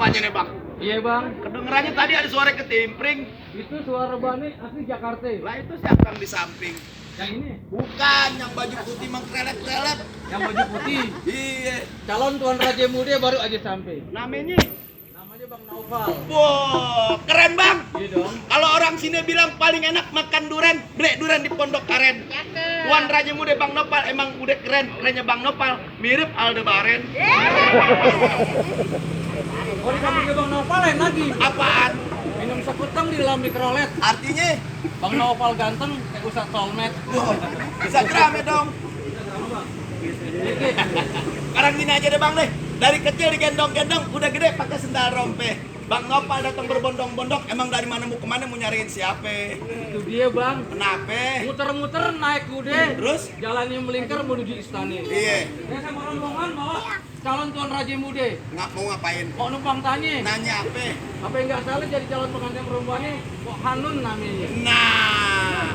rumahnya nih bang. Iya bang. Kedengerannya tadi ada suara ketimpring. Itu suara Bani asli Jakarta. Lah itu siapa yang di samping? Yang ini. Bukan, yang baju putih mengkrelet-krelet. Yang baju putih. Iya. Calon Tuan Raja Muda baru aja sampai. Namanya? Namanya Bang Naufal. Wow, keren bang. Iya dong. Kalau orang sini bilang paling enak makan duren, beli duren di Pondok Aren. Tuan Raja Muda Bang Nopal emang udah keren. Kerennya Bang Nopal mirip Aldebaran. Oh, di sampingnya Bang Naufal lain lagi. Apaan? Minum sekutang di dalam mikrolet. Artinya? Bang Naufal ganteng kayak Ustadz Solmed. Wow, bisa drama dong. Dikit. Sekarang gini aja deh bang deh. Dari kecil digendong-gendong, udah gede pakai sendal rompe. Bang Nopal datang berbondong-bondong, emang dari mana mau kemana mau nyariin siapa? Itu dia bang. Kenapa? Muter-muter naik kuda. Terus? Jalannya melingkar menuju istana. Iya. Saya sama rombongan bawa calon Tuan Raja Muda. Nggak mau ngapain? Mau numpang tanya. Nanya apa? Apa yang nggak salah jadi calon pengantin perempuannya kok Hanun namanya? Nah,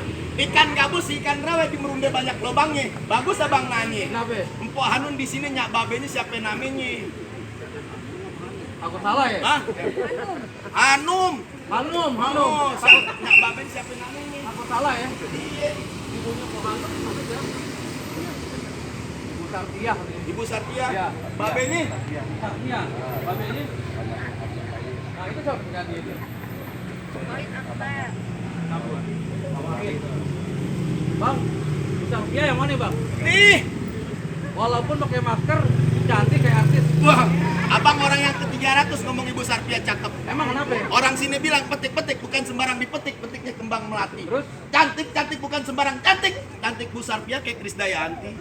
ikan gabus, ikan rawa di merunda banyak lubangnya. Bagus abang nanya. Kenapa? Empok Hanun di sini nyak babenya siapa namanya? Aku salah ya? Hah? Hanum. Hanum. Oh, siapa nyak babenya siapa namanya? Aku salah ya? Iya. Ibunya kok Hanum apa ya? Ibu Sartiah. Ibu Satya. Iya. Babenya? Sartiah. Babenya? Nah itu siapa ganti itu? Bang, Ibu Sartiah yang mana bang? Nih. Walaupun pakai masker, cantik kayak artis. Wah, abang orang yang ke-300 ngomong Ibu Sarpia cakep. Emang kenapa ya? Orang sini bilang petik-petik bukan sembarang dipetik, petiknya kembang melati. Terus? Cantik-cantik bukan sembarang cantik. Cantik Bu Sarpia kayak Krisdayanti.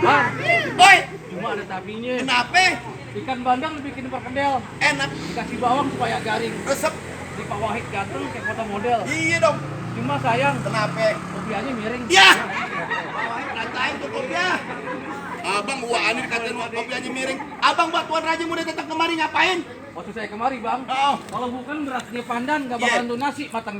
Bang, Oi, cuma ada tapinya. kenapa? Ikan bandeng dibikin perkedel, Enak, dikasih bawang supaya garing. resep. Di Pak Wahid ganteng kayak foto model. Iya dong. Cuma sayang, Kenapa? kopiannya miring. Ya. Katain tuh kopiah. Abang wah ini dikatain kopiahnya miring. Abang buat Tuan Raja Muda datang kemari ngapain? Waktu saya kemari bang, Oh. kalau bukan berasnya pandan, gak Iya. bakalan tuh nasi matang.